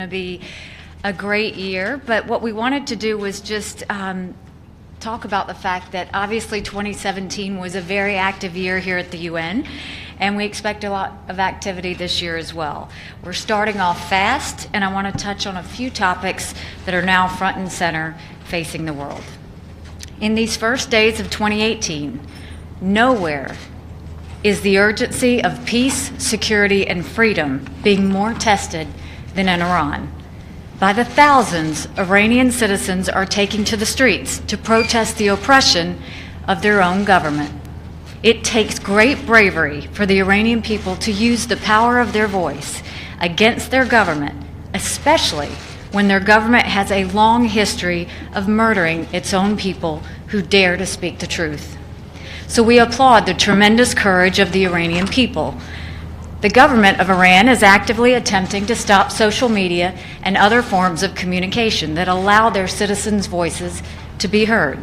To be a great year, but what we wanted to do was just talk about the fact that obviously 2017 was a very active year here at the UN, and we expect a lot of activity this year as well. We're starting off fast, and I want to touch on a few topics that are now front and center facing the world. In these first days of 2018, nowhere is the urgency of peace, security, and freedom being more tested than in Iran. By the thousands, Iranian citizens are taking to the streets to protest the oppression of their own government. It takes great bravery for the Iranian people to use the power of their voice against their government, especially when their government has a long history of murdering its own people who dare to speak the truth. So we applaud the tremendous courage of the Iranian people. The government of Iran is actively attempting to stop social media and other forms of communication that allow their citizens' voices to be heard.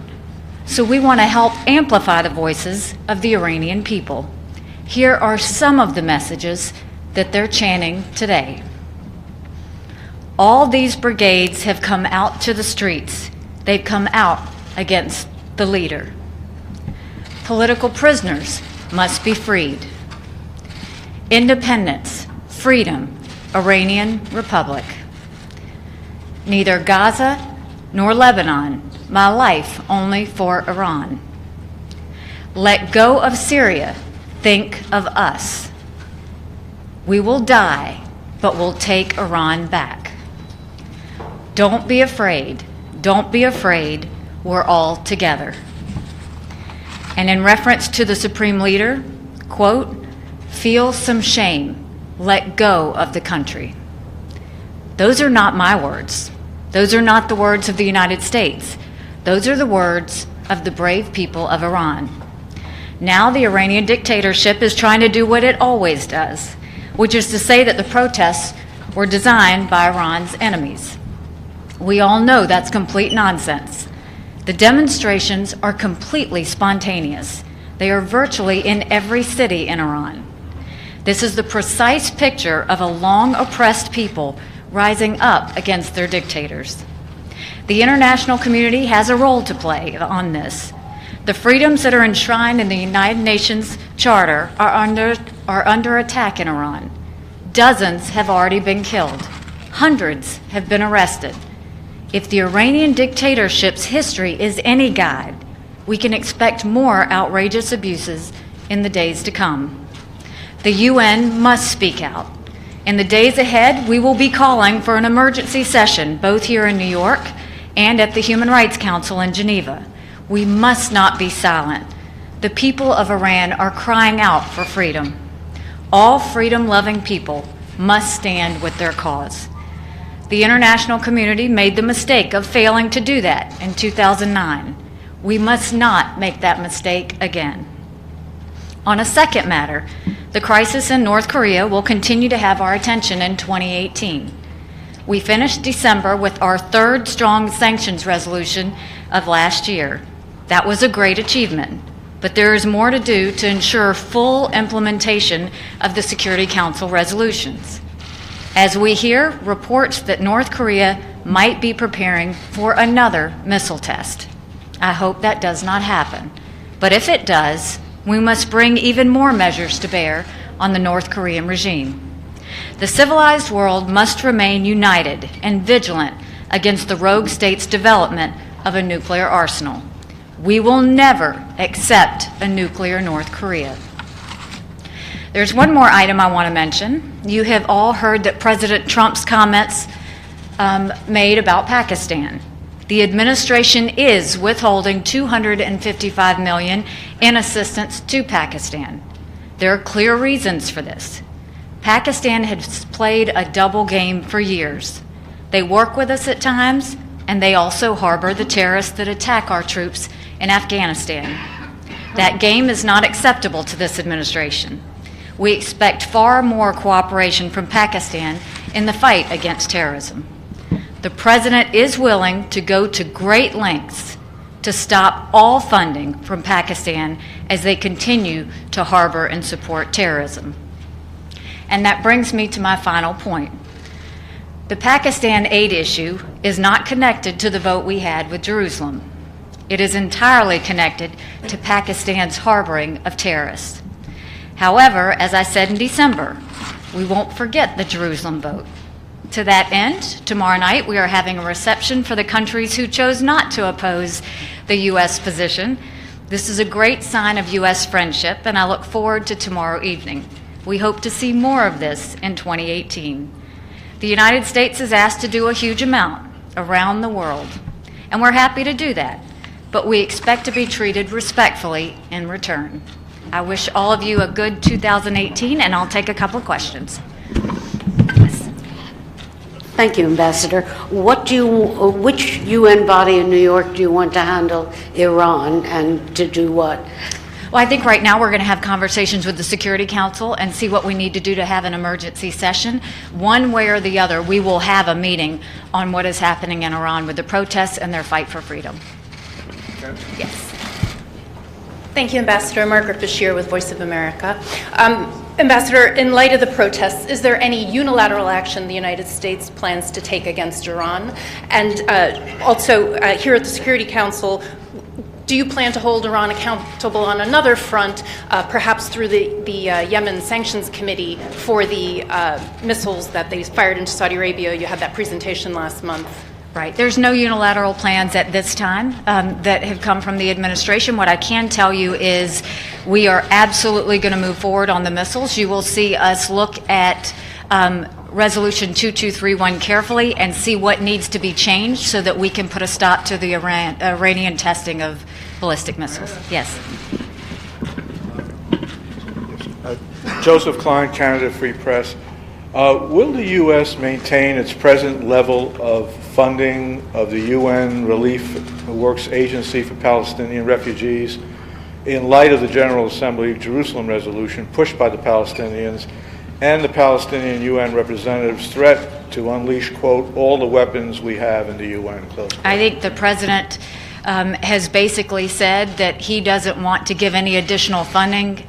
So we want to help amplify the voices of the Iranian people. Here are some of the messages that they're chanting today. All these brigades have come out to the streets. They've come out against the leader. Political prisoners must be freed. Independence, freedom, Iranian Republic. Neither Gaza nor Lebanon, my life only for Iran. Let go of Syria, think of us. We will die, but we'll take Iran back. Don't be afraid, we're all together. And in reference to the Supreme Leader, quote, feel some shame, let go of the country. Those are not my words. Those are not the words of the United States. Those are the words of the brave people of Iran. Now the Iranian dictatorship is trying to do what it always does, which is to say that the protests were designed by Iran's enemies. We all know that's complete nonsense. The demonstrations are completely spontaneous. They are virtually in every city in Iran. This is the precise picture of a long oppressed people rising up against their dictators. The international community has a role to play on this. The freedoms that are enshrined in the United Nations Charter are under attack in Iran. Dozens have already been killed. Hundreds have been arrested. If the Iranian dictatorship's history is any guide, we can expect more outrageous abuses in the days to come. The UN must speak out. In the days ahead, we will be calling for an emergency session, both here in New York and at the Human Rights Council in Geneva. We must not be silent. The people of Iran are crying out for freedom. All freedom-loving people must stand with their cause. The international community made the mistake of failing to do that in 2009. We must not make that mistake again. On a second matter, the crisis in North Korea will continue to have our attention in 2018. We finished December with our third strong sanctions resolution of last year. That was a great achievement, but there is more to do to ensure full implementation of the Security Council resolutions. As we hear reports that North Korea might be preparing for another missile test. I hope that does not happen, but if it does, we must bring even more measures to bear on the North Korean regime. The civilized world must remain united and vigilant against the rogue state's development of a nuclear arsenal. We will never accept a nuclear North Korea. There's one more item I want to mention. You have all heard that President Trump's comments made about Pakistan. The administration is withholding $255 million in assistance to Pakistan. There are clear reasons for this. Pakistan has played a double game for years. They work with us at times, and they also harbor the terrorists that attack our troops in Afghanistan. That game is not acceptable to this administration. We expect far more cooperation from Pakistan in the fight against terrorism. The President is willing to go to great lengths to stop all funding from Pakistan as they continue to harbor and support terrorism. And that brings me to my final point. The Pakistan aid issue is not connected to the vote we had with Jerusalem. It is entirely connected to Pakistan's harboring of terrorists. However, as I said in December, we won't forget the Jerusalem vote. To that end, tomorrow night we are having a reception for the countries who chose not to oppose the U.S. position. This is a great sign of U.S. friendship, and I look forward to tomorrow evening. We hope to see more of this in 2018. The United States is asked to do a huge amount around the world, and we're happy to do that, but we expect to be treated respectfully in return. I wish all of you a good 2018, and I'll take a couple of questions. Thank you, Ambassador. Which UN body in New York do you want to handle Iran, and to do what? Well, I think right now we're going to have conversations with the Security Council and see what we need to do to have an emergency session. One way or the other, we will have a meeting on what is happening in Iran with the protests and their fight for freedom. Okay. Yes. Thank you, Ambassador. Margaret Bashir with Voice of America. Ambassador, in light of the protests, is there any unilateral action the United States plans to take against Iran? And also, here at the Security Council, do you plan to hold Iran accountable on another front, perhaps through the Yemen Sanctions Committee for the missiles that they fired into Saudi Arabia? You had that presentation last month. Right. There's no unilateral plans at this time that have come from the administration. What I can tell you is we are absolutely going to move forward on the missiles. You will see us look at Resolution 2231 carefully and see what needs to be changed so that we can put a stop to the Iranian testing of ballistic missiles. Yes. Joseph Klein, Canada Free Press. Will the U.S. maintain its present level of funding of the UN Relief Works Agency for Palestinian Refugees in light of the General Assembly Jerusalem resolution pushed by the Palestinians and the Palestinian UN representative's threat to unleash, quote, all the weapons we have in the UN, close quote? I think the president has basically said that he doesn't want to give any additional funding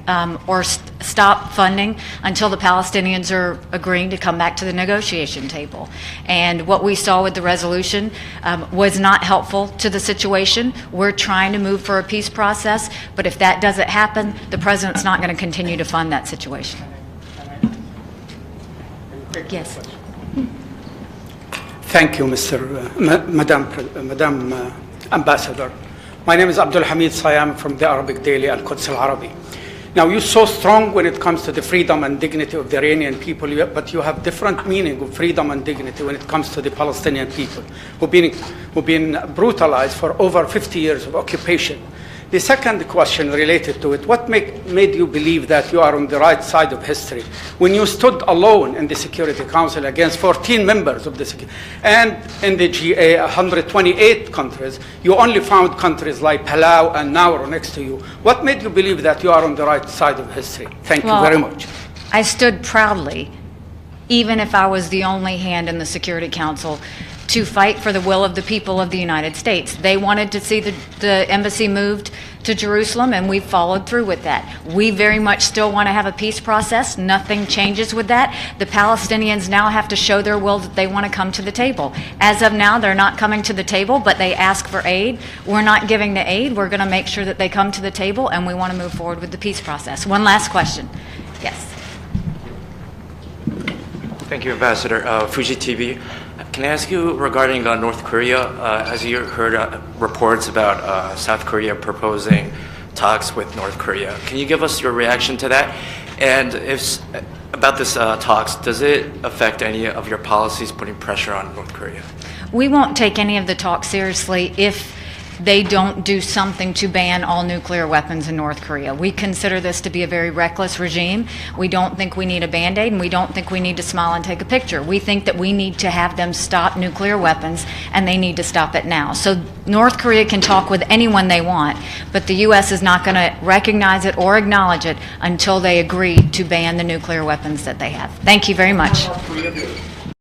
or stop funding until the Palestinians are agreeing to come back to the negotiation table. And what we saw with the resolution was not helpful to the situation. We're trying to move for a peace process, but if that doesn't happen, the president's not going to continue to fund that situation. Yes. Thank you, Madam Ambassador. My name is Abdul Hamid Sayam from the Arabic daily Al-Quds Al-Arabi. Now, you're so strong when it comes to the freedom and dignity of the Iranian people, but you have different meaning of freedom and dignity when it comes to the Palestinian people who've been brutalized for over 50 years of occupation. The second question related to it, what made you believe that you are on the right side of history when you stood alone in the Security Council against 14 members of the Security, and in the GA, 128 countries, you only found countries like Palau and Nauru next to you. What made you believe that you are on the right side of history? Thank you very much. I stood proudly, even if I was the only hand in the Security Council, to fight for the will of the people of the United States. They wanted to see the embassy moved to Jerusalem, and we followed through with that. We very much still want to have a peace process. Nothing changes with that. The Palestinians now have to show their will that they want to come to the table. As of now, they're not coming to the table, but they ask for aid. We're not giving the aid. We're going to make sure that they come to the table, and we want to move forward with the peace process. One last question. Yes. Thank you, Ambassador. Fuji TV. Can I ask you regarding North Korea? Has you heard reports about South Korea proposing talks with North Korea? Can you give us your reaction to that? And if about this talks, does it affect any of your policies putting pressure on North Korea? We won't take any of the talks seriously if they don't do something to ban all nuclear weapons in North Korea. We consider this to be a very reckless regime. We don't think we need a Band-Aid, and we don't think we need to smile and take a picture. We think that we need to have them stop nuclear weapons, and they need to stop it now. So North Korea can talk with anyone they want, but the U.S. is not going to recognize it or acknowledge it until they agree to ban the nuclear weapons that they have. Thank you very much.